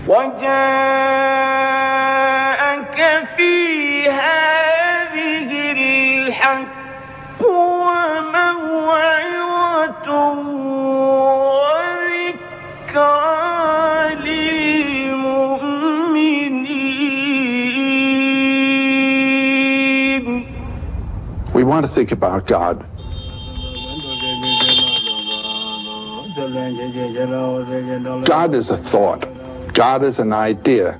وجاءك في هذه الحق وموعظة وذكرى للمؤمنين. We want to think about God. God is a thought. God is an idea.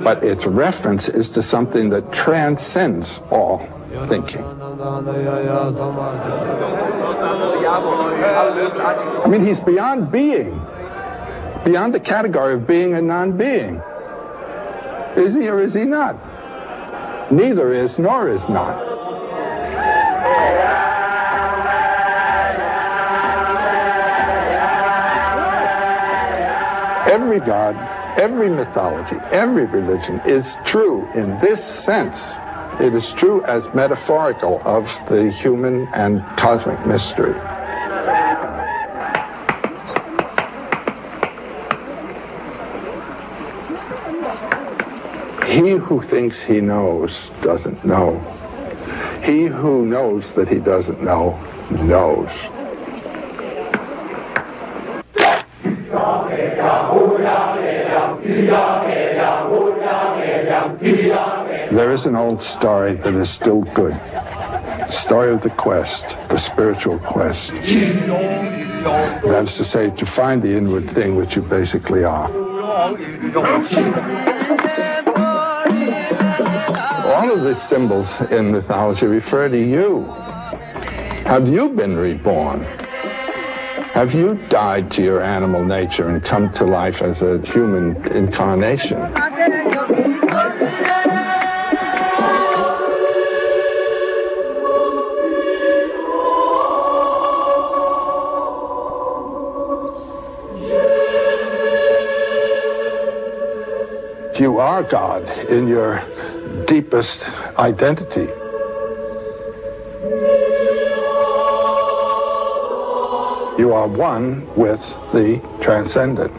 But its reference is to something that transcends all thinking. I mean, he's beyond being, beyond the category of being and non-being. Is he or is he not? Neither is nor is not. Every God, every mythology, every religion is true in this sense. It is true as metaphorical of the human and cosmic mystery. He who thinks he knows doesn't know. He who knows that he doesn't know, knows. There is an old story that is still good. The story of the quest, the spiritual quest. That is to say, to find the inward thing which you basically are. All of these symbols in mythology refer to you. Have you been reborn? Have you died to your animal nature and come to life as a human incarnation? You are God in your deepest identity. You are one with the transcendent.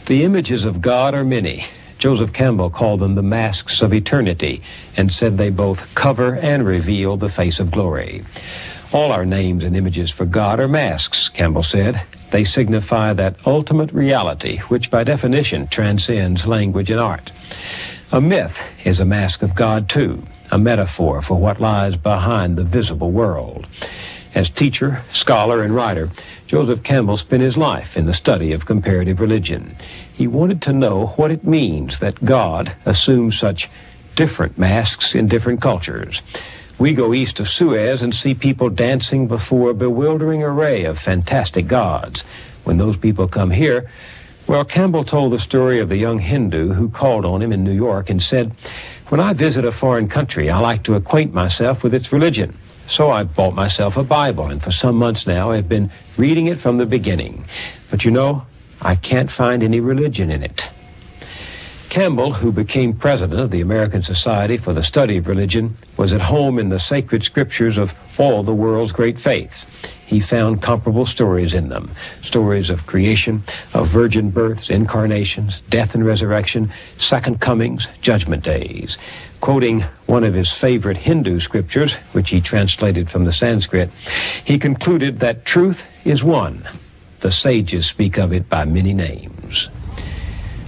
The images of God are many. Joseph Campbell called them the masks of eternity and said they both cover and reveal the face of glory. All our names and images for God are masks, Campbell said. They signify that ultimate reality, which by definition transcends language and art. A myth is a mask of God too, a metaphor for what lies behind the visible world. As teacher, scholar, and writer, Joseph Campbell spent his life in the study of comparative religion. He wanted to know what it means that God assumes such different masks in different cultures. We go east of Suez and see people dancing before a bewildering array of fantastic gods. When those people come here, well, Campbell told the story of the young Hindu who called on him in New York and said, "When I visit a foreign country, I like to acquaint myself with its religion. So I bought myself a Bible, and for some months now I've been reading it from the beginning. But you know, I can't find any religion in it." Campbell, who became president of the American Society for the Study of Religion, was at home in the sacred scriptures of all the world's great faiths. He found comparable stories in them, stories of creation, of virgin births, incarnations, death and resurrection, second comings, judgment days. Quoting one of his favorite Hindu scriptures, which he translated from the Sanskrit, he concluded that truth is one. The sages speak of it by many names.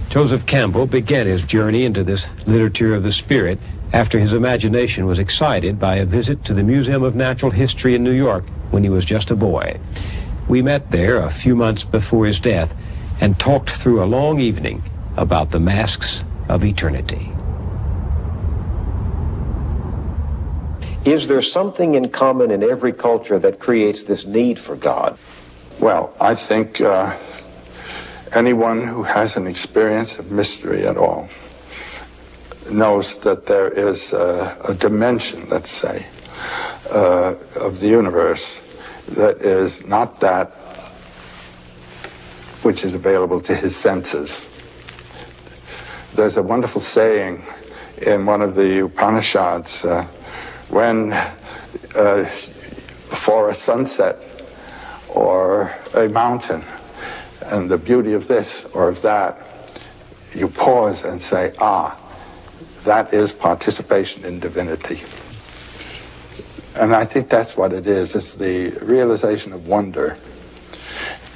Joseph Campbell began his journey into this literature of the spirit after his imagination was excited by a visit to the Museum of Natural History in New York when he was just a boy. We met there a few months before his death and talked through a long evening about the masks of eternity. Is there something in common in every culture that creates this need for God? Well, I think anyone who has an experience of mystery at all knows that there is a dimension, let's say, of the universe that is not that which is available to his senses. There's a wonderful saying in one of the Upanishads, when for a sunset or a mountain and the beauty of this or of that, you pause and say, that is participation in divinity. And I think that's what it is. It's the realization of wonder.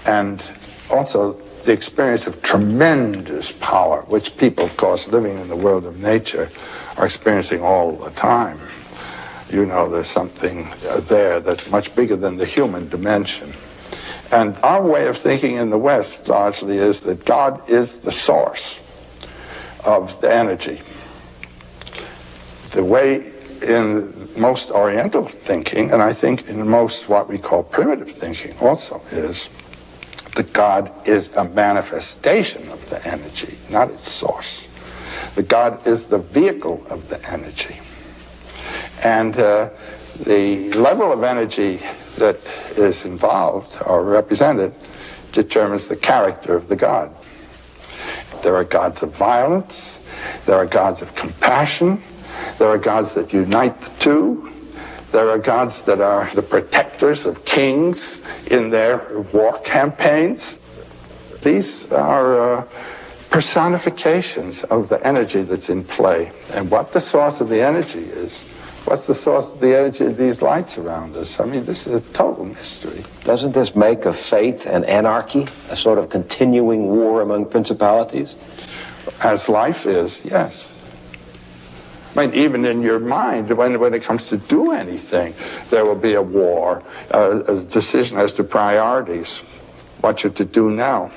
And also the experience of tremendous power, which people, of course, living in the world of nature are experiencing all the time. You know, there's something there that's much bigger than the human dimension. And our way of thinking in the West largely is that God is the source of the energy. The way in most Oriental thinking, and I think in most what we call primitive thinking also, is that God is a manifestation of the energy, not its source. That God is the vehicle of the energy. And the level of energy that is involved or represented determines the character of the God. There are gods of violence, there are gods of compassion, there are gods that unite the two, there are gods that are the protectors of kings in their war campaigns. These are personifications of the energy that's in play. And what the source of the energy is, what's the source of the energy of these lights around us? I mean, this is a total mystery. Doesn't this make of faith and anarchy a sort of continuing war among principalities? As life is, yes. I mean, even in your mind, when it comes to do anything, there will be a war, a decision as to priorities, what you're to do now.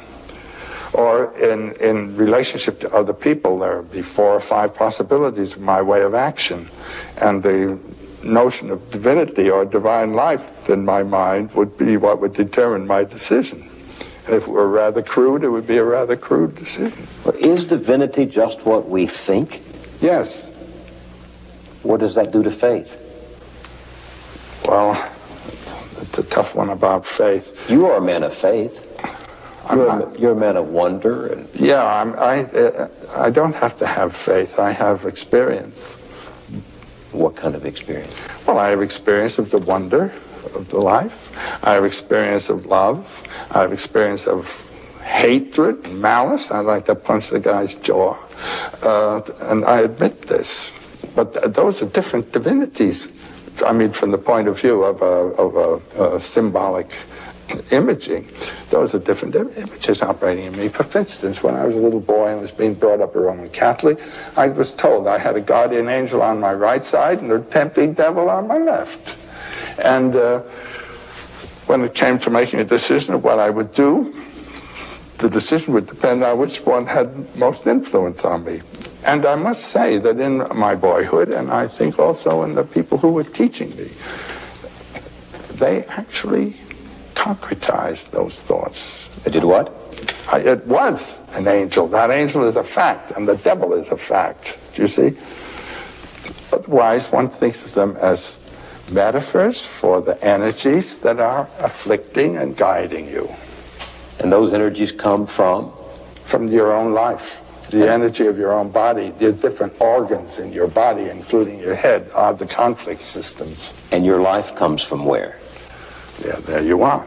Or in relationship to other people, there will be 4 or 5 possibilities of my way of action. And the notion of divinity or divine life in my mind would be what would determine my decision. And if it were rather crude, it would be a rather crude decision. But is divinity just what we think? Yes. What does that do to faith? Well, it's a tough one about faith. You are a man of faith. You're a man of wonder. And yeah, I don't have to have faith. I have experience. What kind of experience? Well, I have experience of the wonder of the life. I have experience of love. I have experience of hatred and malice. I'd like to punch the guy's jaw. And I admit this. But those are different divinities. I mean, from the point of view of a symbolic imaging, those are different images operating in me. For instance, when I was a little boy and was being brought up a Roman Catholic, I was told I had a guardian angel on my right side and a tempting devil on my left. And when it came to making a decision of what I would do, the decision would depend on which one had most influence on me. And I must say that in my boyhood, and I think also in the people who were teaching me, they actually concretized those thoughts. They did what? It was an angel. That angel is a fact, and the devil is a fact. Do you see? Otherwise, one thinks of them as metaphors for the energies that are afflicting and guiding you. And those energies come from? From your own life. The energy of your own body, the different organs in your body, including your head, are the conflict systems. And your life comes from where? Yeah, there you are.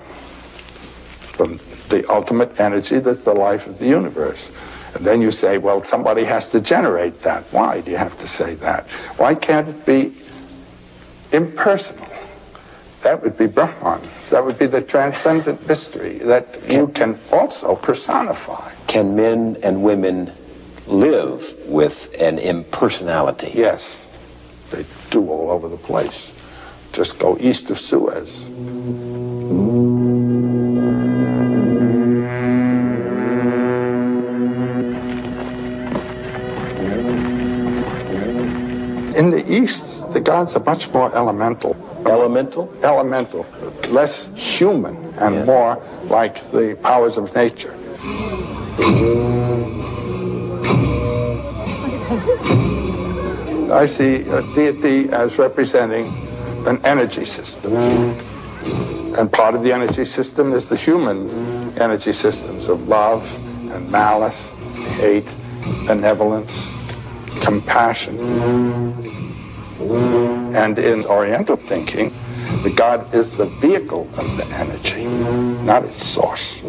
From the ultimate energy that's the life of the universe. And then you say, well, somebody has to generate that. Why do you have to say that? Why can't it be impersonal? That would be Brahman. That would be the transcendent mystery that you can also personify. Can men and women live with an impersonality? Yes, they do all over the place. Just go east of Suez. In the East, the gods are much more elemental. Elemental? Elemental. Less human and more like the powers of nature. I see a deity as representing an energy system. And part of the energy system is the human energy systems of love and malice, hate, benevolence, compassion. And in Oriental thinking, the God is the vehicle of the energy, not its source.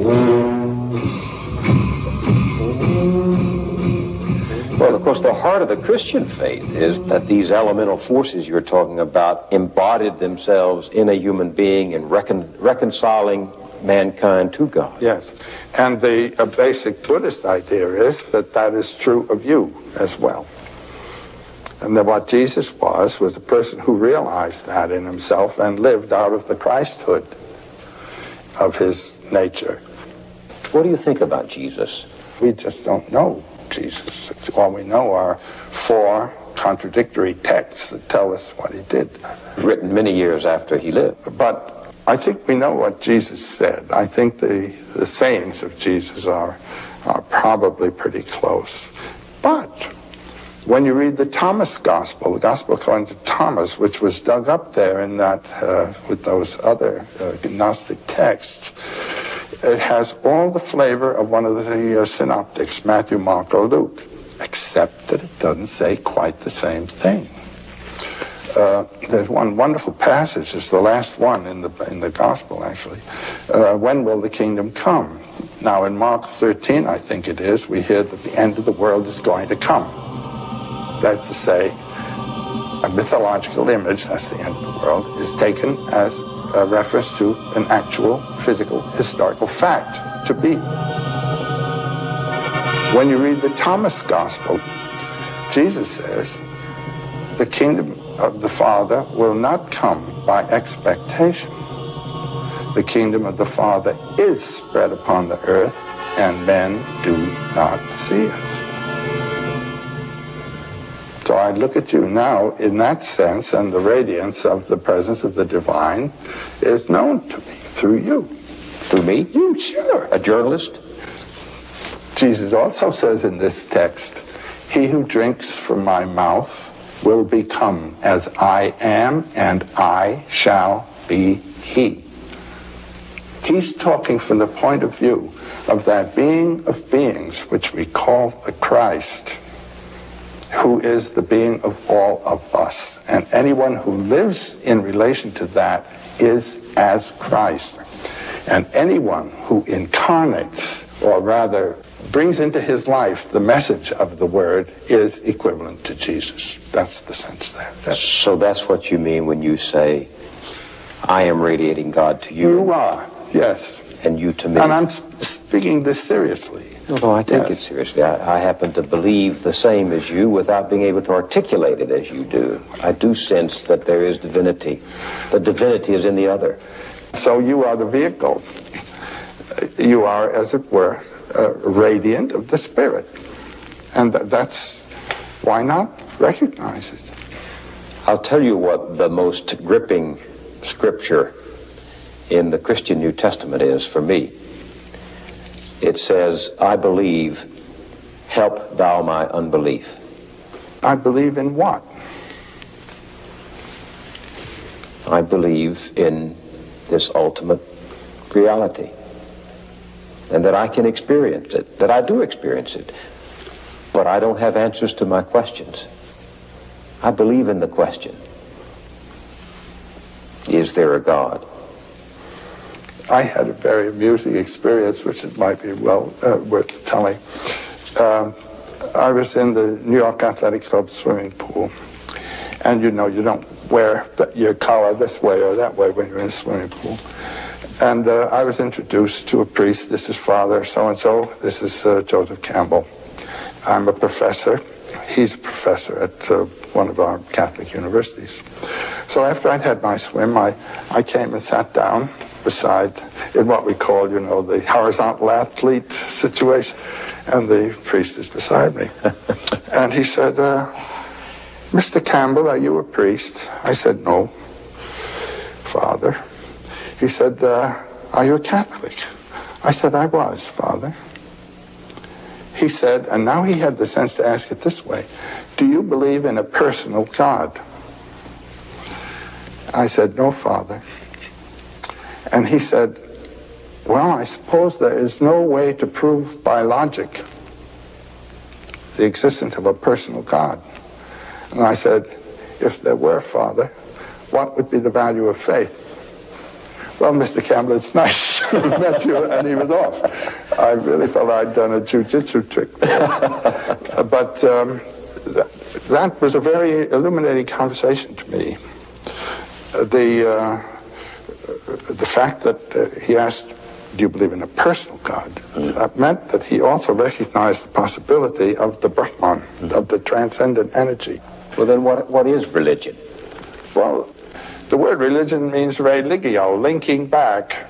Well, of course, the heart of the Christian faith is that these elemental forces you're talking about embodied themselves in a human being and reconciling mankind to God. Yes, and the basic Buddhist idea is that that is true of you as well. And that what Jesus was a person who realized that in himself and lived out of the Christhood of his nature. What do you think about Jesus? We just don't know Jesus. All we know are 4 contradictory texts that tell us what he did. Written many years after he lived. But I think we know what Jesus said. I think the sayings of Jesus are probably pretty close. But when you read the Thomas Gospel, the Gospel according to Thomas, which was dug up there in that with those other Gnostic texts, it has all the flavor of one of the synoptics, Matthew, Mark, or Luke, except that it doesn't say quite the same thing. There's one wonderful passage, it's the last one in the Gospel, actually. When will the kingdom come? Now, in Mark 13, I think it is, we hear that the end of the world is going to come. That's to say, a mythological image, that's the end of the world, is taken as a reference to an actual physical historical fact to be. When you read the Thomas Gospel, Jesus says, the kingdom of the Father will not come by expectation. The kingdom of the Father is spread upon the earth, and men do not see it. So I look at you now in that sense, and the radiance of the presence of the divine is known to me through you. Through me? You, sure. A journalist? Jesus also says in this text, he who drinks from my mouth will become as I am, and I shall be he. He's talking from the point of view of that being of beings, which we call the Christ, who is the being of all of us. And anyone who lives in relation to that is as Christ. And anyone who incarnates, or rather brings into his life the message of the word, is equivalent to Jesus. That's the sense there. So that's what you mean when you say, I am radiating God to you. You are, yes. And you to me. And I'm speaking this seriously. No, I take it seriously. I happen to believe the same as you without being able to articulate it as you do. I do sense that there is divinity. The divinity is in the other. So you are the vehicle. You are, as it were, radiant of the Spirit. And that's, why not recognize it? I'll tell you what the most gripping scripture in the Christian New Testament is for me. It says, I believe, help thou my unbelief. I believe in what? I believe in this ultimate reality. And that I can experience it, that I do experience it. But I don't have answers to my questions. I believe in the question. Is there a God? I had a very amusing experience, which it might be well worth telling. I was in the New York Athletic Club swimming pool. And you know, you don't wear your collar this way or that way when you're in a swimming pool. And I was introduced to a priest. This is Father so-and-so. This is Joseph Campbell. I'm a professor. He's a professor at one of our Catholic universities. So after I'd had my swim, I came and sat down beside, in what we call, you know, the horizontal athlete situation. And the priest is beside me. And he said, Mr. Campbell, are you a priest? I said, no, Father. He said, are you a Catholic? I said, I was, Father. He said, and now he had the sense to ask it this way, do you believe in a personal God? I said, no, Father. And he said, well, I suppose there is no way to prove by logic the existence of a personal God. And I said, if there were, Father, what would be the value of faith? Well, Mr. Campbell, it's nice to have met you, and he was off. I really felt I'd done a jiu-jitsu trick there. But that was a very illuminating conversation to me. The fact that he asked, do you believe in a personal God? That meant that he also recognized the possibility of the Brahman, of the transcendent energy. Well, then what is religion? Well, the word religion means religio, linking back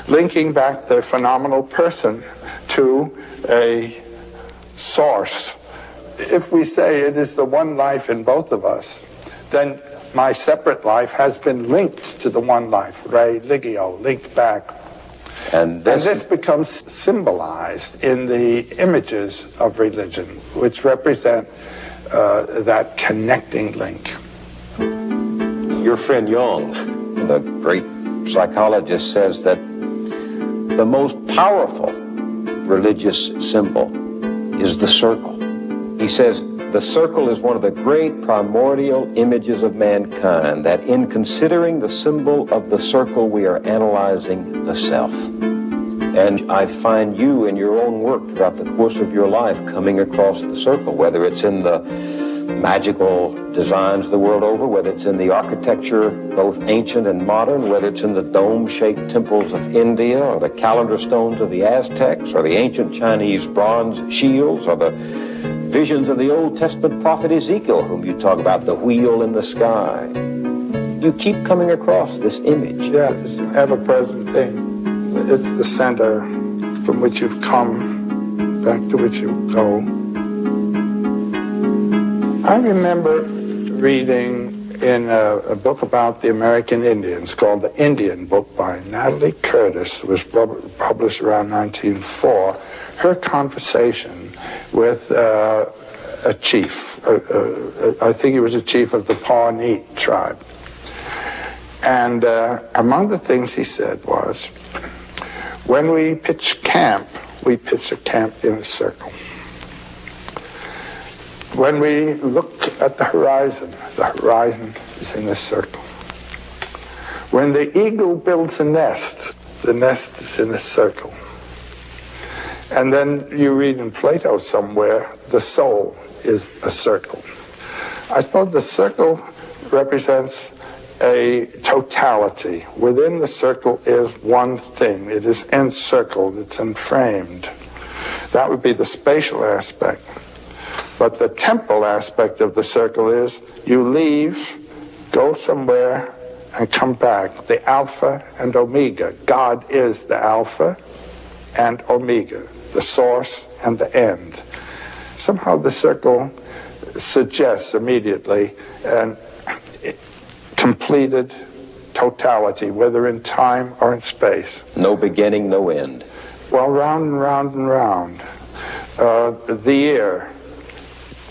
the phenomenal person to a source. If we say it is the one life in both of us, then my separate life has been linked to the one life, religio, linked back. And this becomes symbolized in the images of religion, which represent that connecting link. Your friend Jung, the great psychologist, says that the most powerful religious symbol is the circle. He says the circle is one of the great primordial images of mankind, that in considering the symbol of the circle, we are analyzing the self. And I find you in your own work throughout the course of your life coming across the circle, whether it's in the magical designs the world over, whether it's in the architecture, both ancient and modern, whether it's in the dome-shaped temples of India, or the calendar stones of the Aztecs, or the ancient Chinese bronze shields, or the visions of the Old Testament prophet Ezekiel, whom you talk about, the wheel in the sky. You keep coming across this image. Yeah, it's an ever-present thing. It's the center from which you've come, back to which you go. I remember reading in a book about the American Indians called The Indian Book by Natalie Curtis. It was published around 1904. Her conversation with a chief. I think he was a chief of the Pawnee tribe. And among the things he said was, when we pitch camp, we pitch a camp in a circle. When we look at the horizon is in a circle. When the eagle builds a nest, the nest is in a circle. And then you read in Plato somewhere, the soul is a circle. I suppose the circle represents a totality. Within the circle is one thing. It is encircled, it's enframed. That would be the spatial aspect. But the temporal aspect of the circle is you leave, go somewhere, and come back. The Alpha and Omega. God is the Alpha and Omega, the source and the end. Somehow the circle suggests immediately an completed totality, whether in time or in space. No beginning, no end. Well, round and round and round. The year.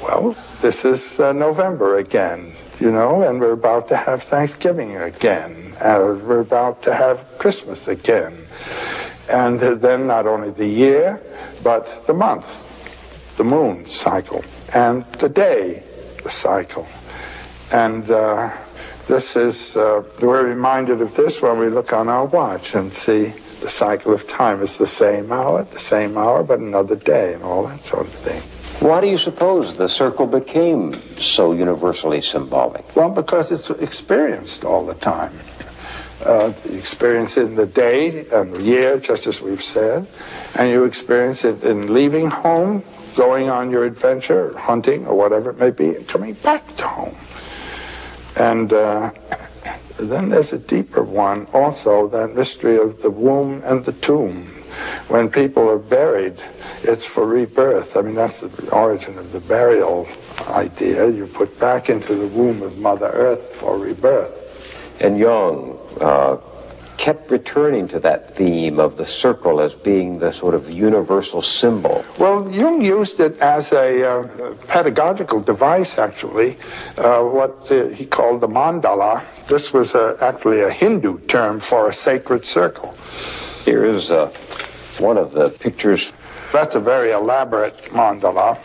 Well, this is November again, you know, and we're about to have Thanksgiving again. We're about to have Christmas again. And then not only the year, but the month, the moon cycle, and the day, the cycle. And this is, we're reminded of this when we look on our watch and see the cycle of time. It's the same hour, but another day, and all that sort of thing. Why do you suppose the circle became so universally symbolic? Well, because it's experienced all the time. Experience in the day and the year, just as we've said, and you experience it in leaving home, going on your adventure, hunting, or whatever it may be, and coming back to home. And then there's a deeper one also, that mystery of the womb and the tomb. When people are buried, it's for rebirth. I mean, that's the origin of the burial idea you put back into the womb of Mother Earth for rebirth. And Jung kept returning to that theme of the circle as being the sort of universal symbol. Well, Jung used it as a pedagogical device, actually, what he called the mandala. This was actually a Hindu term for a sacred circle. Here is one of the pictures. That's a very elaborate mandala.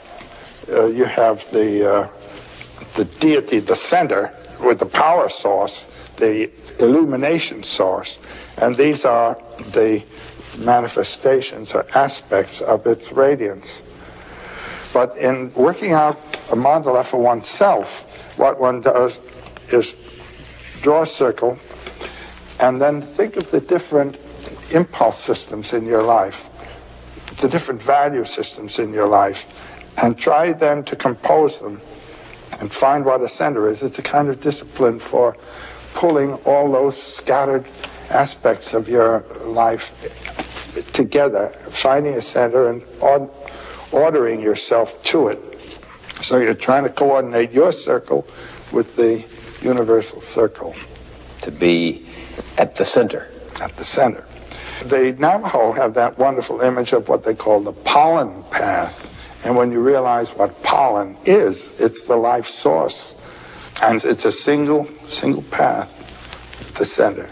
You have the deity, the center, with the power source, the illumination source, and these are the manifestations or aspects of its radiance. But in working out a mandala for oneself, what one does is draw a circle and then think of the different impulse systems in your life, the different value systems in your life, and try then to compose them and find what a center is. It's a kind of discipline for pulling all those scattered aspects of your life together, finding a center and ordering yourself to it. So you're trying to coordinate your circle with the universal circle. To be at the center. At the center. The Navajo have that wonderful image of what they call the pollen path. And when you realize what pollen is, it's the life source. And it's a single path at the center.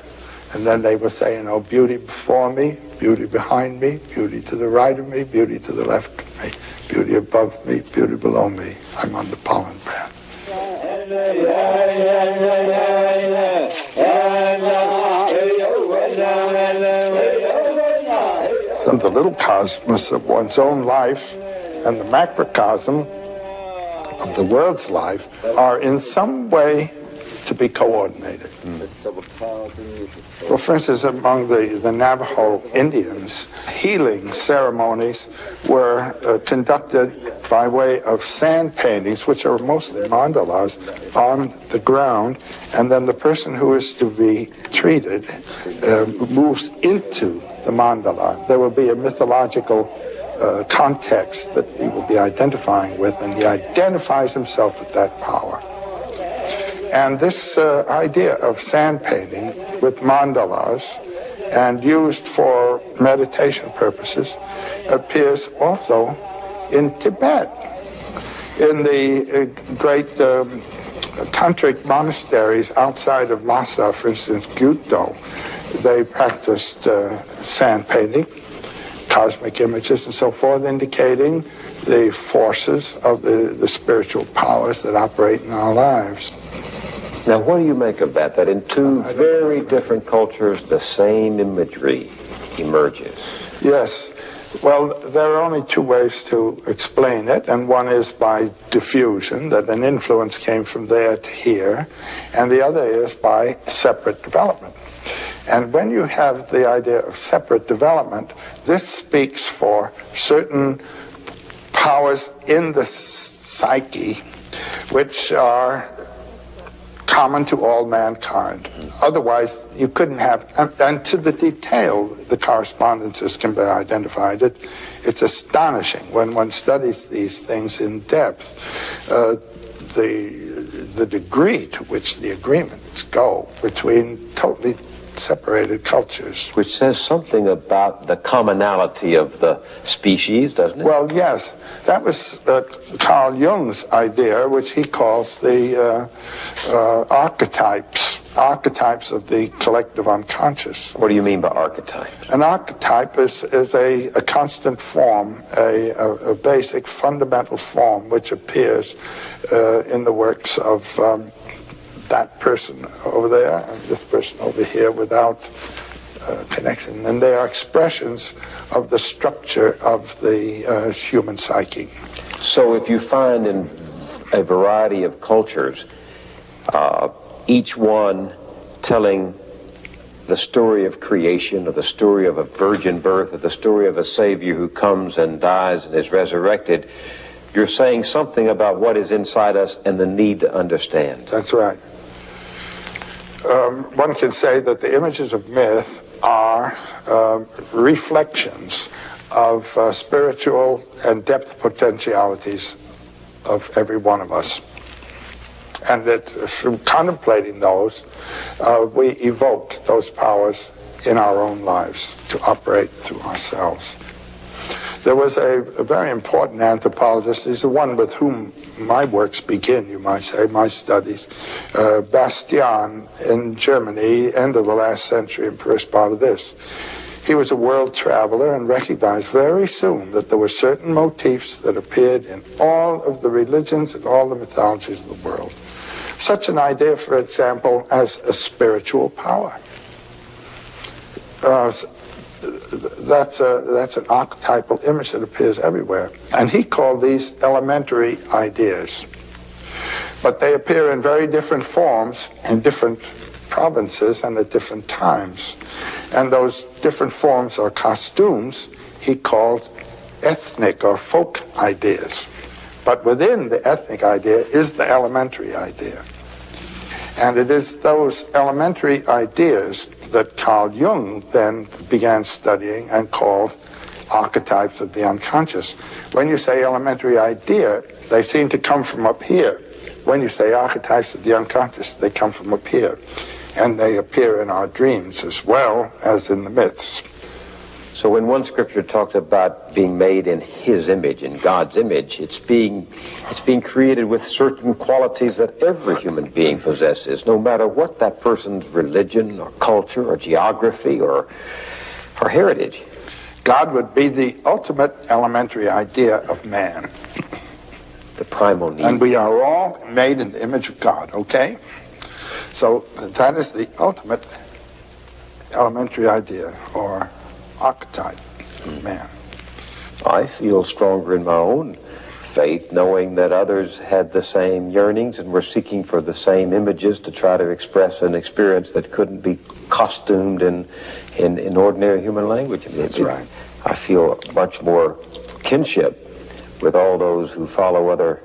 And then they will say, beauty before me, beauty behind me, beauty to the right of me, beauty to the left of me, beauty above me, beauty below me. I'm on the pollen path. So the little cosmos of one's own life and the macrocosm of the world's life are in some way to be coordinated. Well, for instance, among the Navajo Indians, healing ceremonies were conducted by way of sand paintings, which are mostly mandalas, on the ground, and then the person who is to be treated moves into the mandala. There will be a mythological context that he will be identifying with, and he identifies himself with that power. And this idea of sand painting with mandalas and used for meditation purposes appears also in Tibet. In the great tantric monasteries outside of Lhasa, for instance, Gyuto, they practiced sand painting, cosmic images and so forth, indicating the forces of the spiritual powers that operate in our lives. Now, what do you make of that in two very different cultures, the same imagery emerges? Yes. Well, there are only two ways to explain it, and one is by diffusion, that an influence came from there to here, and the other is by separate development. And when you have the idea of separate development, this speaks for certain powers in the psyche which are common to all mankind. Otherwise, you couldn't have, and to the detail, the correspondences can be identified. It's astonishing when one studies these things in depth, the degree to which the agreements go between totally separated cultures. Which says something about the commonality of the species, doesn't it? Well, yes. That was Carl Jung's idea, which he calls the archetypes of the collective unconscious. What do you mean by archetypes? An archetype is a constant form, a basic fundamental form which appears in the works of that person over there and this person over here without connection. And they are expressions of the structure of the human psyche. So if you find in a variety of cultures, each one telling the story of creation, or the story of a virgin birth, or the story of a Savior who comes and dies and is resurrected, you're saying something about what is inside us and the need to understand. That's right. One can say that the images of myth are reflections of spiritual and depth potentialities of every one of us. And that through contemplating those, we evoke those powers in our own lives to operate through ourselves. There was a very important anthropologist, he's the one with whom my works begin, you might say, my studies, Bastian in Germany, end of the last century and first part of this. He was a world traveler and recognized very soon that there were certain motifs that appeared in all of the religions and all the mythologies of the world. Such an idea, for example, as a spiritual power. That's an archetypal image that appears everywhere. And he called these elementary ideas. But they appear in very different forms in different provinces and at different times. And those different forms or costumes he called ethnic or folk ideas. But within the ethnic idea is the elementary idea. And it is those elementary ideas that Carl Jung then began studying and called archetypes of the unconscious. When you say elementary idea, they seem to come from up here. When you say archetypes of the unconscious, they come from up here. And they appear in our dreams as well as in the myths. So when one scripture talks about being made in his image, in God's image, it's being created with certain qualities that every human being possesses, no matter what that person's religion or culture or geography or heritage. God would be the ultimate elementary idea of man. The primal need. And we are all made in the image of God, okay? So that is the ultimate elementary idea or archetype of man. I feel stronger in my own faith, knowing that others had the same yearnings and were seeking for the same images to try to express an experience that couldn't be costumed in ordinary human language. That's right. I feel much more kinship with all those who follow other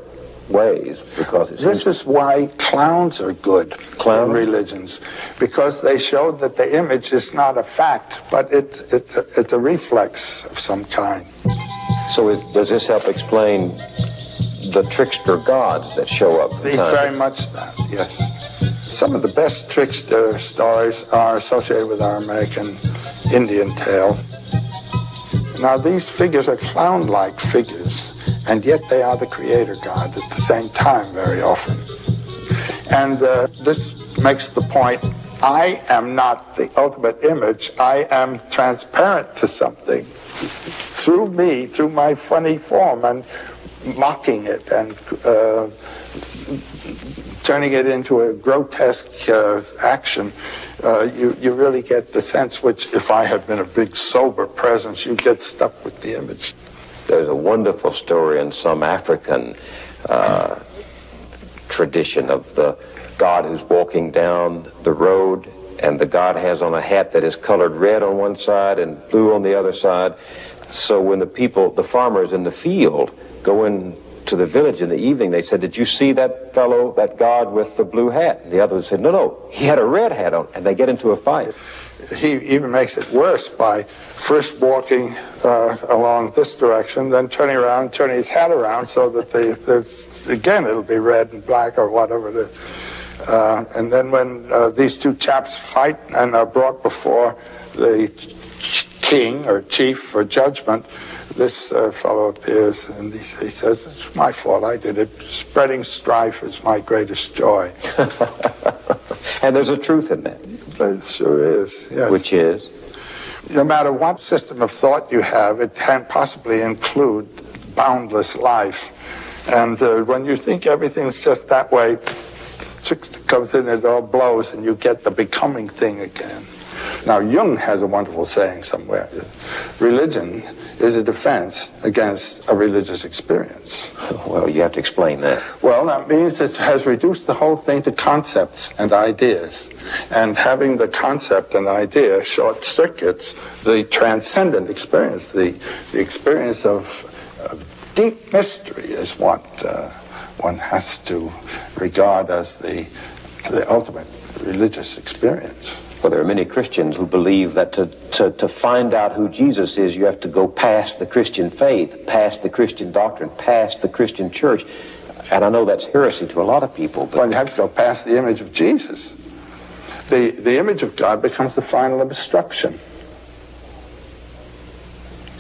ways, because this is why clowns are good in religions, because they showed that the image is not a fact, but it's a reflex of some kind. So does this help explain the trickster gods that show up? It's very much that, yes. Some of the best trickster stories are associated with our American Indian tales. Now these figures are clown-like figures, and yet they are the creator God at the same time very often. And this makes the point, I am not the ultimate image, I am transparent to something. Through me, through my funny form, and mocking it and turning it into a grotesque action, you really get the sense, which if I had been a big sober presence, you get stuck with the image. There's a wonderful story in some African tradition of the God who's walking down the road, and the God has on a hat that is colored red on one side and blue on the other side. So when the farmers in the field, go into the village in the evening, they said, "Did you see that fellow, that God with the blue hat?" And the others said, "No, he had a red hat on," and they get into a fight. He even makes it worse by first walking along this direction, then turning around, turning his hat around so that again it'll be red and black or whatever it is. And then when these two chaps fight and are brought before the king or chief for judgment, this fellow appears and he says, "It's my fault, I did it. Spreading strife is my greatest joy." And there's a truth in that. There sure is, yes. Which is? No matter what system of thought you have, it can't possibly include boundless life. And when you think everything's just that way, trickster comes in and it all blows and you get the becoming thing again. Now, Jung has a wonderful saying somewhere. Religion is a defense against a religious experience. Well, you have to explain that. Well, that means it has reduced the whole thing to concepts and ideas. And having the concept and idea short circuits the transcendent experience. The experience of deep mystery is what one has to regard as the ultimate religious experience. Well, there are many Christians who believe that to find out who Jesus is, you have to go past the Christian faith, past the Christian doctrine, past the Christian church. And I know that's heresy to a lot of people. But Well, you have to go past the image of Jesus. The image of God becomes the final obstruction.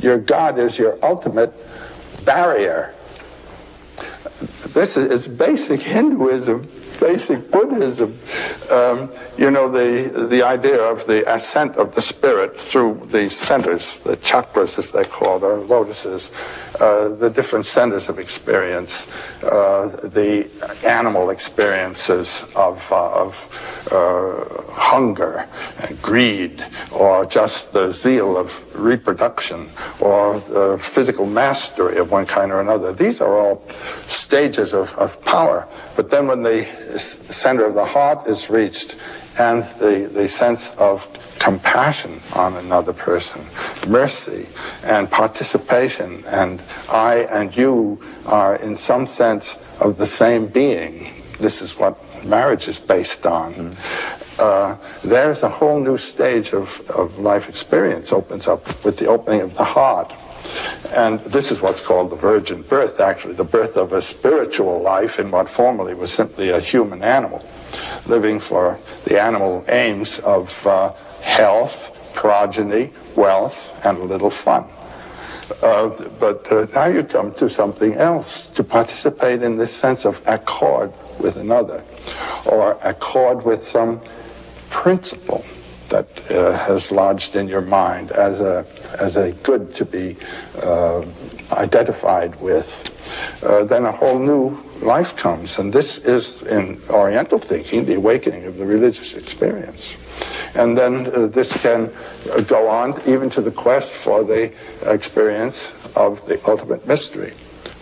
Your God is your ultimate barrier. This is basic Hinduism, basic Buddhism. The idea of the ascent of the spirit through the centers, the chakras as they're called, or lotuses, the different centers of experience, the animal experiences of hunger and greed, or just the zeal of reproduction, or the physical mastery of one kind or another. These are all stages of power. But then when the center of the heart is reached, and the sense of compassion on another person, mercy and participation, and I and you are in some sense of the same being. This is what marriage is based on. There's a whole new stage of life experience opens up with the opening of the heart. And this is what's called the virgin birth, actually, the birth of a spiritual life in what formerly was simply a human animal, living for the animal aims of health, progeny, wealth, and a little fun. But now you come to something else, to participate in this sense of accord with another, or accord with some principle that has lodged in your mind as a good to be identified with. Then a whole new life comes, and this is, in Oriental thinking, the awakening of the religious experience. And then this can go on even to the quest for the experience of the ultimate mystery.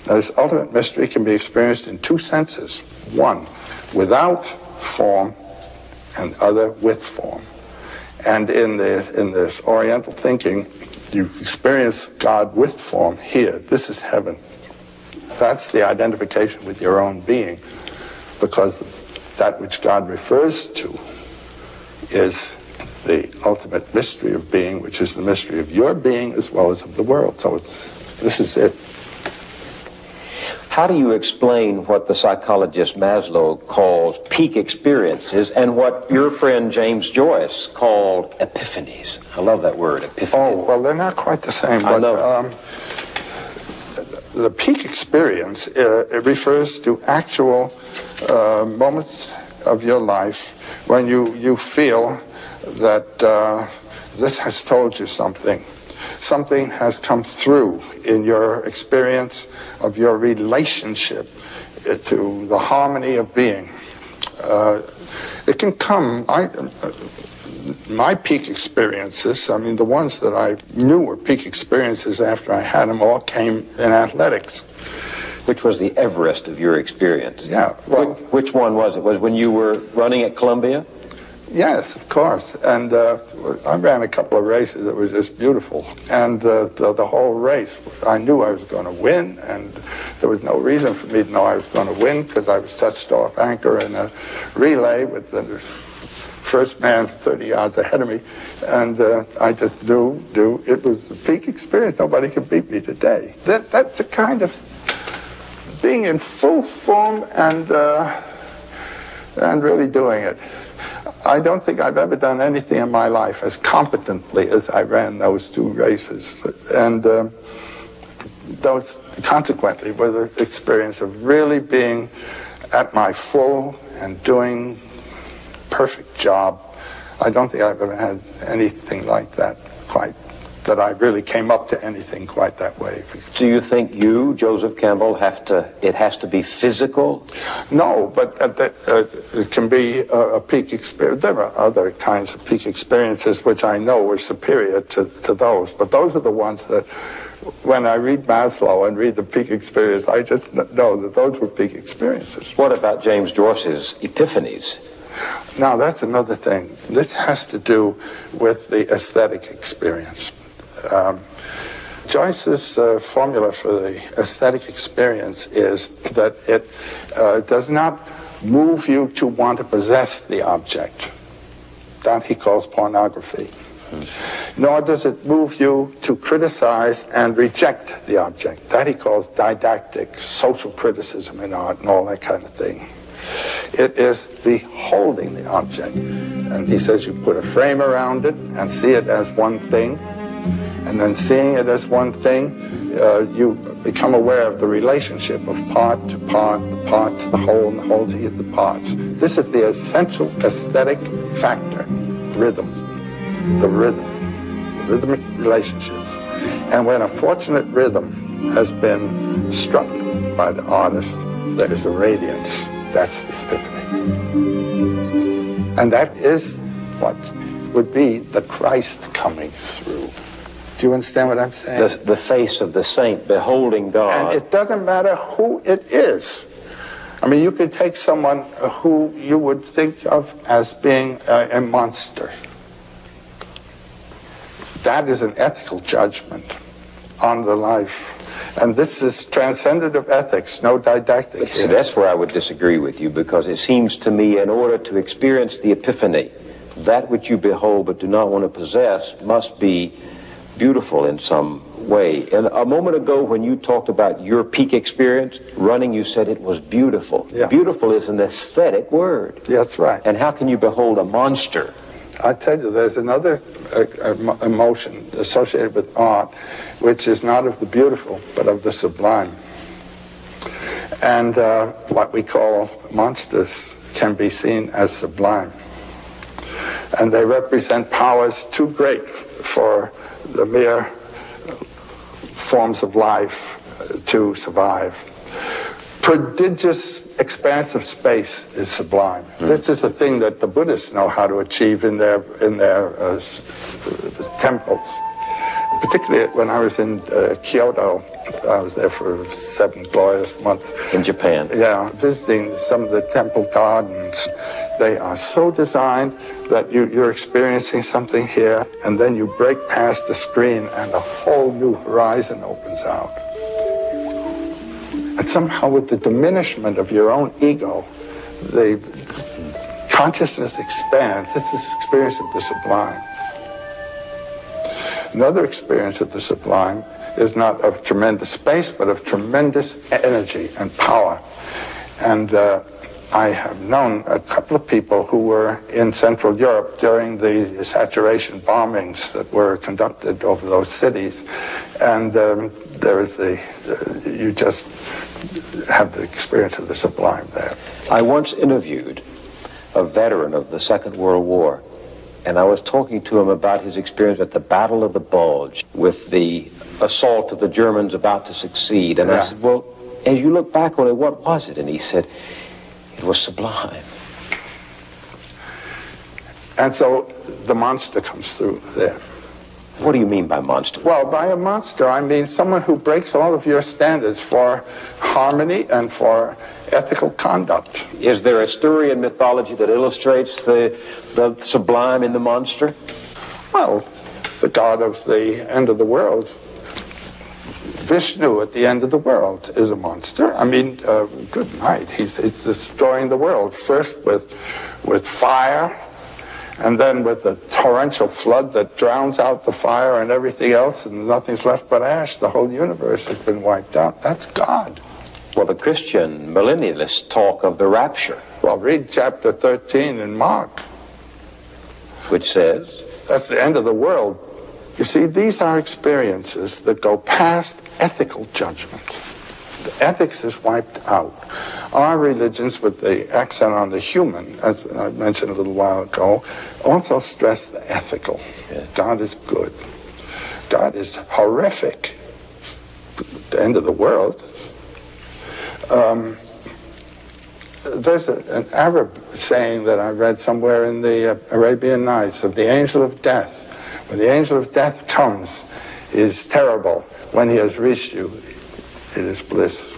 Now, this ultimate mystery can be experienced in two senses. One, without form, and the other with form. And in this Oriental thinking, you experience God with form here. This is heaven. That's the identification with your own being, because that which God refers to is the ultimate mystery of being, which is the mystery of your being as well as of the world. So this is it. How do you explain what the psychologist Maslow calls peak experiences and what your friend James Joyce called epiphanies? I love that word, epiphany. Oh, well, they're not quite the same. I But, know. The peak experience, it refers to actual moments of your life when you feel that this has told you something. Something has come through in your experience of your relationship to the harmony of being. It can come, my peak experiences, I mean, the ones that I knew were peak experiences after I had them all came in athletics. Which was the Everest of your experience? Yeah. Well, Which one was it? Was when you were running at Columbia? yes, of course. And I ran a couple of races that were just beautiful. And the whole race, I knew I was going to win, and there was no reason for me to know I was going to win, because I was touched off anchor in a relay with the first man 30 yards ahead of me. And I just knew it was the peak experience. Nobody could beat me today. That's a kind of being in full form and really doing it. I don't think I've ever done anything in my life as competently as I ran those two races. And those, consequently, were the experience of really being at my full and doing perfect job. I don't think I've ever had anything like that quite, that I really came up to anything quite that way. Do you think you, Joseph Campbell, it has to be physical? No, but it can be a peak experience. There are other kinds of peak experiences which I know were superior to those, but those are the ones that, when I read Maslow and read the peak experience, I just know that those were peak experiences. What about James Joyce's epiphanies? Now, that's another thing. This has to do with the aesthetic experience. Joyce's formula for the aesthetic experience is that it does not move you to want to possess the object. That he calls pornography. Nor does it move you to criticize and reject the object. That he calls didactic, social criticism in art and all that kind of thing. It is beholding the object. And he says you put a frame around it and see it as one thing. And then seeing it as one thing, you become aware of the relationship of part to part, the part to the whole, and the whole to the parts. This is the essential aesthetic factor, rhythm, the rhythmic relationships. And when a fortunate rhythm has been struck by the artist, there is a radiance. That's the epiphany. And that is what would be the Christ coming through. Do you understand what I'm saying? The face of the saint beholding God. And it doesn't matter who it is. I mean, you could take someone who you would think of as being a monster. That is an ethical judgment on the life. And this is transcendent of ethics, no didactic. See, that's where I would disagree with you, because it seems to me in order to experience the epiphany, that which you behold but do not want to possess must be beautiful in some way. And a moment ago when you talked about your peak experience, running, you said it was beautiful. Yeah. Beautiful is an aesthetic word. That's right. And how can you behold a monster? I tell you, there's another emotion associated with art, which is not of the beautiful, but of the sublime. And what we call monsters can be seen as sublime. And they represent powers too great for the mere forms of life to survive. Prodigious expanse of space is sublime. This is the thing that the Buddhists know how to achieve in their temples. Particularly when I was in Kyoto, I was there for 7 glorious months. In Japan? Yeah, visiting some of the temple gardens. They are so designed that you're experiencing something here, and then you break past the screen and a whole new horizon opens out. And somehow with the diminishment of your own ego, the consciousness expands. This is the experience of the sublime. Another experience of the sublime is not of tremendous space, but of tremendous energy and power. And I have known a couple of people who were in Central Europe during the saturation bombings that were conducted over those cities. And there is you just have the experience of the sublime there. I once interviewed a veteran of the Second World War, and I was talking to him about his experience at the Battle of the Bulge with the assault of the Germans about to succeed. And I said, well, as you look back on it, what was it? And he said, it was sublime. And so the monster comes through there. What do you mean by monster? Well, by a monster, I mean someone who breaks all of your standards for harmony and for ethical conduct. Is there a story in mythology that illustrates the sublime in the monster? Well, the god of the end of the world, Vishnu at the end of the world, is a monster. I mean, good night. He's destroying the world, first with fire, and then with the torrential flood that drowns out the fire and everything else, and nothing's left but ash. The whole universe has been wiped out. That's God. Well, the Christian millennialists talk of the rapture. Well, read chapter 13 in Mark. Which says? That's the end of the world. You see, these are experiences that go past ethical judgment. The ethics is wiped out. Our religions, with the accent on the human, as I mentioned a little while ago, also stress the ethical. Yeah. God is good. God is horrific. The end of the world. There's an Arab saying that I read somewhere in the Arabian Nights of the angel of death. When the angel of death comes, it is terrible. When he has reached you, it is bliss.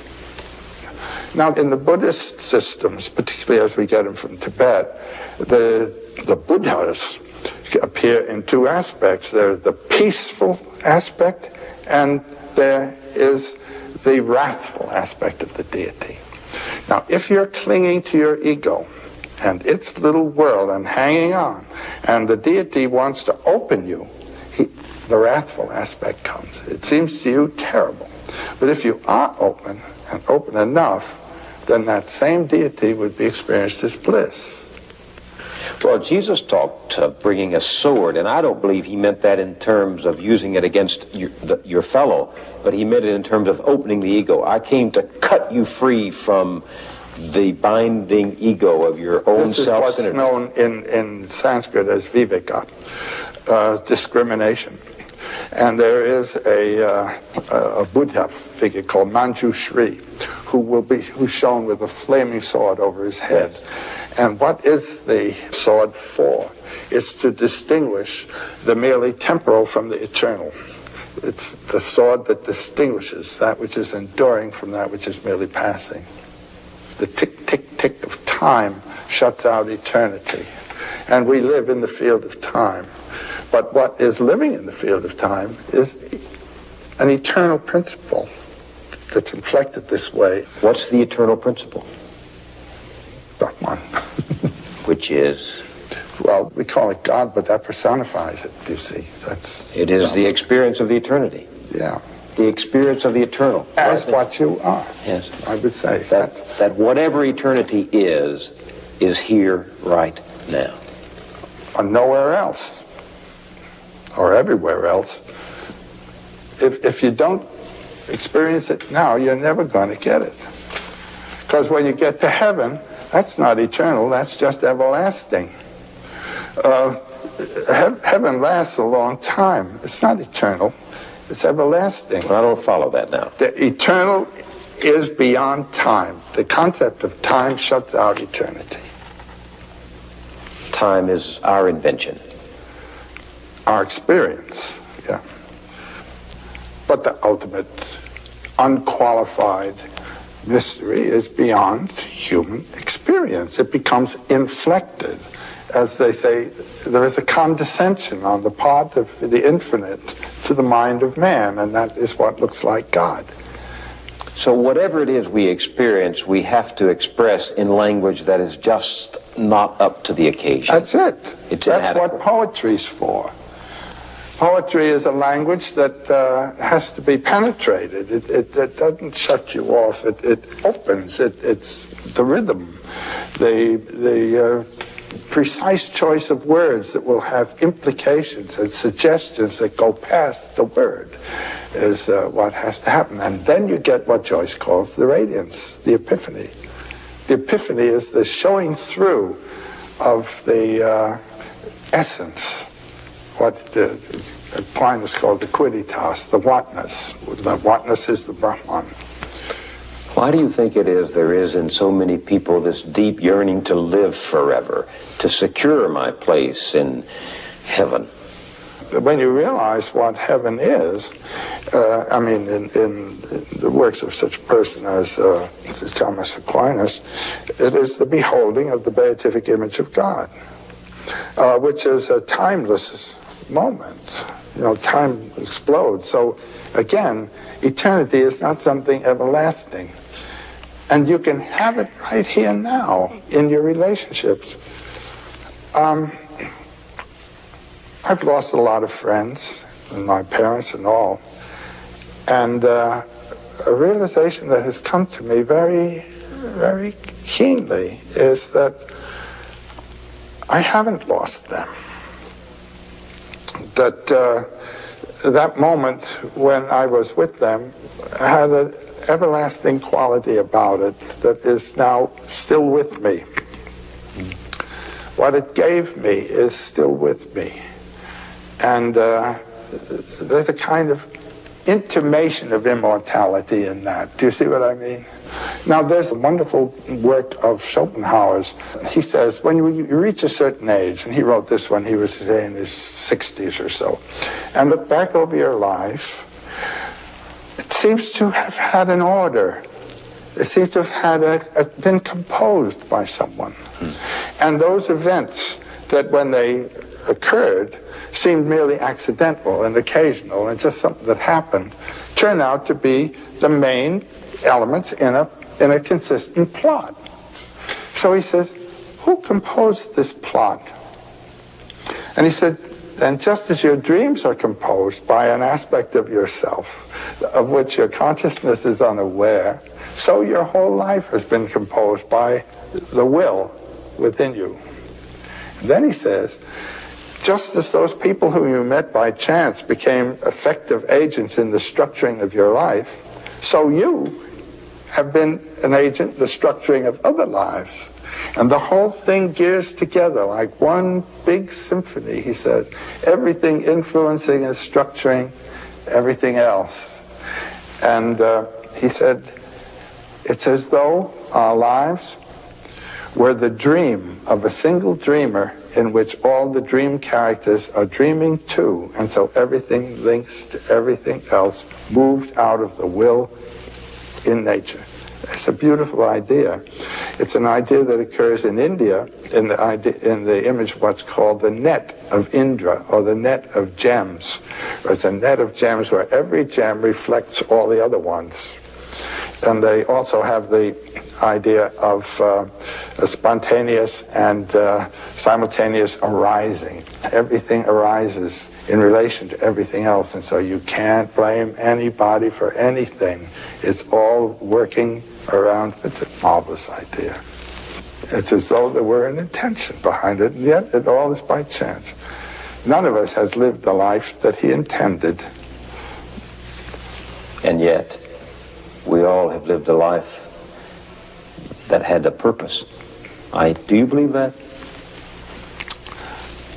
Now, in the Buddhist systems, particularly as we get them from Tibet, the Buddhas appear in 2 aspects. There's the peaceful aspect, and there is the wrathful aspect of the deity. Now, if you're clinging to your ego and its little world and hanging on, and the deity wants to open you, the wrathful aspect comes. It seems to you terrible. But if you are open, and open enough, then that same deity would be experienced as bliss. Well, Jesus talked of bringing a sword, and I don't believe he meant that in terms of using it against your fellow, but he meant it in terms of opening the ego. I came to cut you free from the binding ego of your own self-centeredness. This is what's known in Sanskrit as viveka, discrimination. And there is a Buddha figure called Manjushri, who's shown with a flaming sword over his head. Yes. And what is the sword for? It's to distinguish the merely temporal from the eternal. It's the sword that distinguishes that which is enduring from that which is merely passing. The tick, tick, tick of time shuts out eternity. And we live in the field of time. But what is living in the field of time is an eternal principle that's inflected this way. What's the eternal principle? Brahman. Which is? Well, we call it God, but that personifies it, you see. It is the experience of the eternity. Yeah. The experience of the eternal. As what you are. Yes. I would say. That whatever eternity is here right now. Or nowhere else. Or everywhere else. If you don't experience it now, you're never going to get it. Because when you get to heaven, that's not eternal, that's just everlasting. Heaven lasts a long time. It's not eternal, it's everlasting. I don't follow that now. The eternal is beyond time. The concept of time shuts out eternity. Time is our invention. Our experience, yeah. But the ultimate, unqualified mystery is beyond human experience. It becomes inflected. As they say, there is a condescension on the part of the infinite to the mind of man, and that is what looks like God. So whatever it is we experience, we have to express in language that is just not up to the occasion. That's it. That's inadequate. What poetry's for. Poetry is a language that has to be penetrated. It doesn't shut you off. It opens. It's the rhythm, the precise choice of words that will have implications and suggestions that go past the word is what has to happen. And then you get what Joyce calls the radiance, the epiphany. The epiphany is the showing through of the essence. What Aquinas called the quidditas, the whatness. The whatness is the Brahman. Why do you think it is there is in so many people this deep yearning to live forever, to secure my place in heaven? When you realize what heaven is, in the works of such a person as Thomas Aquinas, it is the beholding of the beatific image of God, which is a timeless moment. Time explodes. So, again, eternity is not something everlasting. And you can have it right here now in your relationships. I've lost a lot of friends, and my parents and all. And a realization that has come to me very, very keenly is that I haven't lost them. That moment when I was with them had an everlasting quality about it that is now still with me. What it gave me is still with me. And there's a kind of intimation of immortality in that. Do you see what I mean? Now, there's a wonderful work of Schopenhauer's. He says, when you reach a certain age, and he wrote this when he was in his 60s or so, and look back over your life, it seems to have had an order. It seems to have had been composed by someone. And those events that when they occurred seemed merely accidental and occasional and just something that happened, turn out to be the main elements in a consistent plot. So he says, who composed this plot? And he said, and just as your dreams are composed by an aspect of yourself of which your consciousness is unaware, so your whole life has been composed by the will within you. And then he says, just as those people whom you met by chance became effective agents in the structuring of your life, so you have been an agent in the structuring of other lives. And the whole thing gears together like one big symphony, he says, everything influencing and structuring everything else. And he said, it's as though our lives were the dream of a single dreamer in which all the dream characters are dreaming too, and so everything links to everything else, moved out of the will in nature. It's a beautiful idea. It's an idea that occurs in India in the image of what's called the net of Indra, or the net of gems. It's a net of gems where every gem reflects all the other ones. And they also have the idea of a spontaneous and simultaneous arising. Everything arises in relation to everything else, and so you can't blame anybody for anything. It's all working around. It's a marvelous idea. It's as though there were an intention behind it, and yet it all is by chance. None of us has lived the life that he intended. And yet, we all have lived a life that had a purpose. Do you believe that?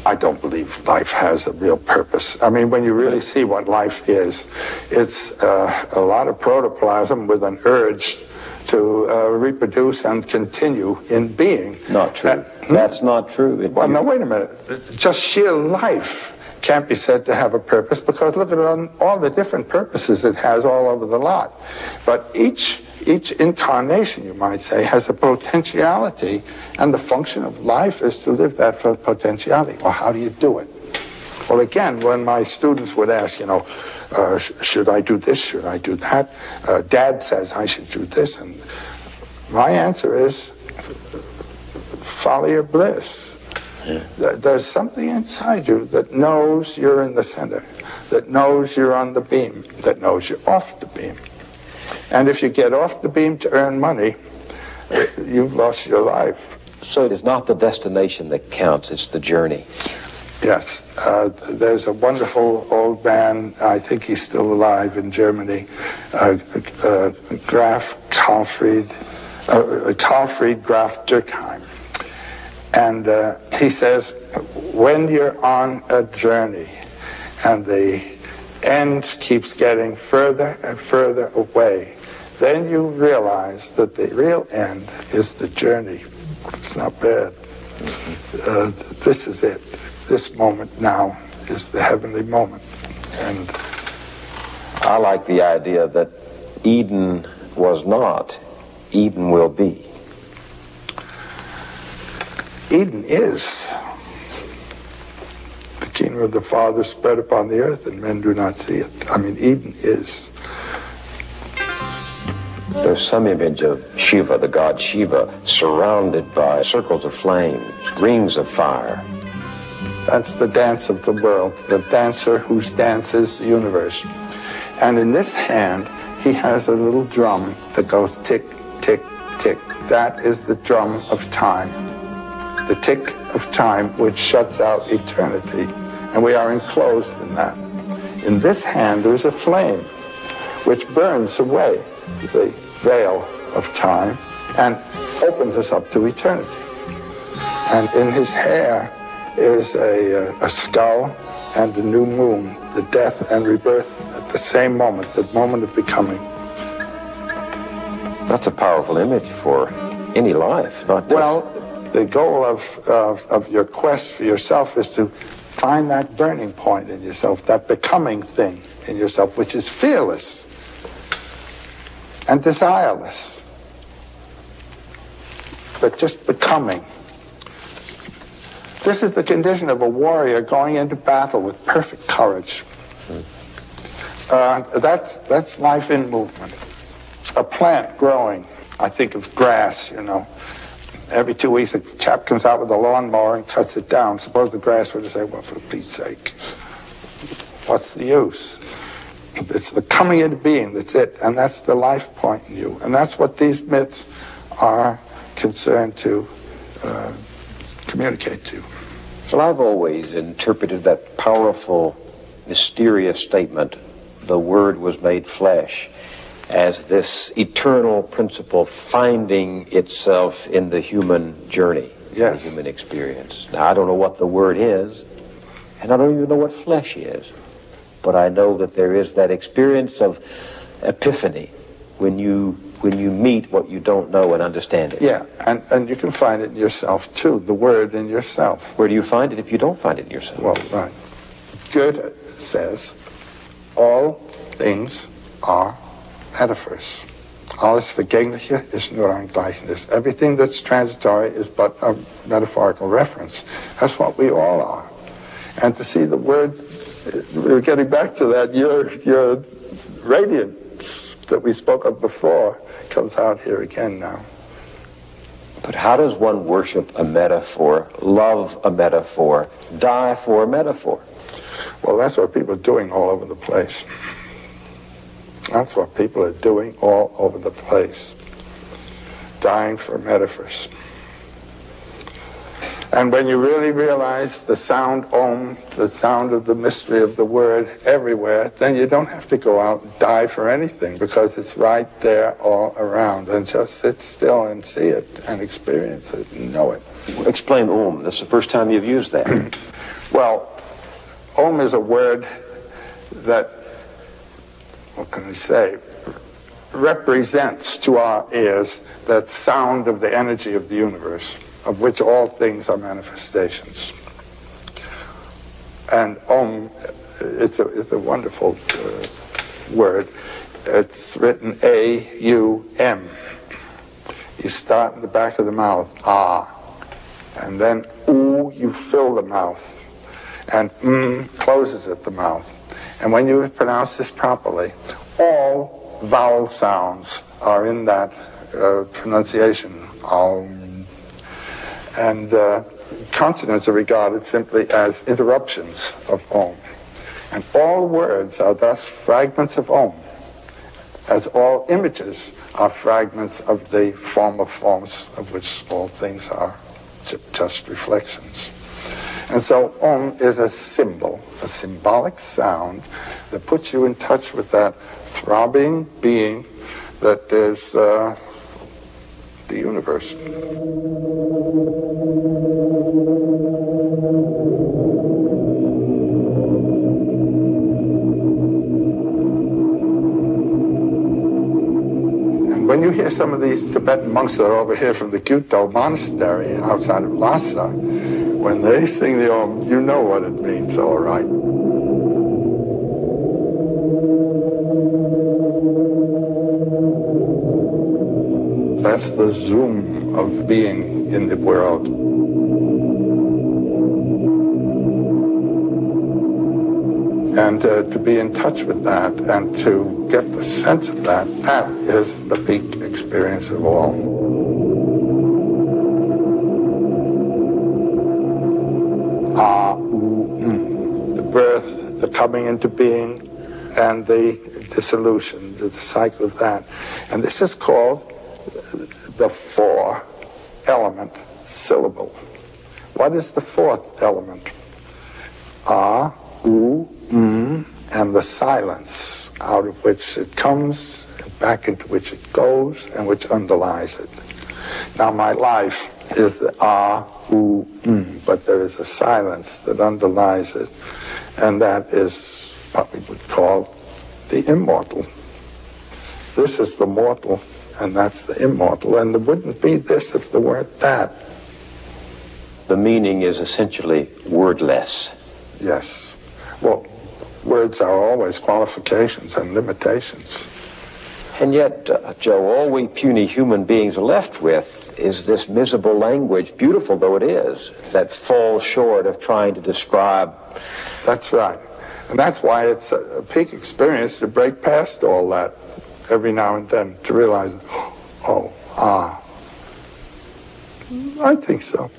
I don't believe life has a real purpose. I mean, when you really see what life is, it's a lot of protoplasm with an urge to reproduce and continue in being. Not true. That's not true. Well, no, wait a minute. Just sheer life can't be said to have a purpose, because look at all the different purposes it has all over the lot. But each incarnation, you might say, has a potentiality, and the function of life is to live that potentiality. Well, how do you do it? Well, again, when my students would ask, should I do this, should I do that? Dad says I should do this, and my answer is follow your bliss. Yeah. There's something inside you that knows you're in the center, that knows you're on the beam, that knows you're off the beam. And if you get off the beam to earn money, you've lost your life. So it is not the destination that counts, it's the journey. Yes. There's a wonderful old man, I think he's still alive in Germany, Karlfried Graf Dürkheim. And he says, when you're on a journey and the end keeps getting further and further away, then you realize that the real end is the journey. It's not bad. This is it. This moment now is the heavenly moment. And I like the idea that Eden was not, Eden will be. Eden is. The kingdom of the Father spread upon the earth, and men do not see it. I mean, Eden is. There's some image of Shiva, the god Shiva, surrounded by circles of flame, rings of fire. That's the dance of the world, the dancer whose dance is the universe. And in this hand, he has a little drum that goes tick, tick, tick. That is the drum of time. The tick of time which shuts out eternity. And we are enclosed in that. In this hand, there is a flame which burns away the veil of time and opens us up to eternity. And in his hair is a skull and a new moon, the death and rebirth at the same moment, the moment of becoming. That's a powerful image for any life, not just... Well, the goal of your quest for yourself is to find that burning point in yourself, that becoming thing in yourself, which is fearless and desireless, but just becoming. This is the condition of a warrior going into battle with perfect courage. That's life in movement. A plant growing, I think of grass, Every 2 weeks, a chap comes out with a lawnmower and cuts it down. Suppose the grass were to say, well, for Pete's sake, what's the use? It's the coming into being, that's it. And that's the life point in you. And that's what these myths are concerned to communicate to. Well, I've always interpreted that powerful, mysterious statement, the Word was made flesh, as this eternal principle finding itself in the human journey, yes, the human experience. Now, I don't know what the Word is, and I don't even know what flesh is, but I know that there is that experience of epiphany when you meet what you don't know and understand it. Yeah, and you can find it in yourself too, the Word in yourself. Where do you find it if you don't find it in yourself? Well, right. Goethe says, all things are metaphors. Alles Vergängliche ist nur ein Gleichnis. Everything that's transitory is but a metaphorical reference. That's what we all are. And to see the Word, we're getting back to that, your radiance that we spoke of before comes out here again now. But how does one worship a metaphor, love a metaphor, die for a metaphor? Well, that's what people are doing all over the place. That's what people are doing all over the place. Dying for metaphors. And when you really realize the sound Om, the sound of the mystery of the Word everywhere, then you don't have to go out and die for anything, because it's right there all around. And just sit still and see it and experience it and know it. Explain Om. This is the first time you've used that. Well, Om is a word that, what can I say, represents to our ears that sound of the energy of the universe, of which all things are manifestations. And Om, it's a wonderful word. It's written A-U-M. You start in the back of the mouth, ah, and then oo, you fill the mouth, and closes at the mouth. And when you pronounce this properly, all vowel sounds are in that pronunciation. And consonants are regarded simply as interruptions of Om. And all words are thus fragments of Om, as all images are fragments of the form of forms of which all things are just reflections. And so Om is a symbol, a symbolic sound that puts you in touch with that throbbing being that is the universe. And when you hear some of these Tibetan monks that are over here from the Gyuto monastery outside of Lhasa, when they sing the Om, you know what it means, all right. That's the zoom of being in the world. And to be in touch with that and to get the sense of that, that is the peak experience of all. The birth, the coming into being, and the dissolution, the cycle of that. And this is called the four-element syllable. What is the fourth element? A, U, and the silence out of which it comes, back into which it goes, and which underlies it. Now, my life is the A, U, but there is a silence that underlies it, and that is what we would call the immortal. This is the mortal, and that's the immortal, and there wouldn't be this if there weren't that. The meaning is essentially wordless. Yes. Well, words are always qualifications and limitations. And yet, Joe, all we puny human beings are left with is this miserable language, beautiful though it is, that falls short of trying to describe. That's right. And that's why it's a peak experience to break past all that every now and then, to realize, I think so.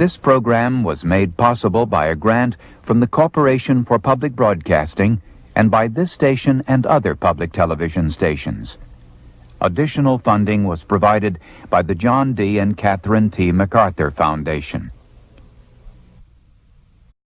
This program was made possible by a grant from the Corporation for Public Broadcasting and by this station and other public television stations. Additional funding was provided by the John D. and Catherine T. MacArthur Foundation.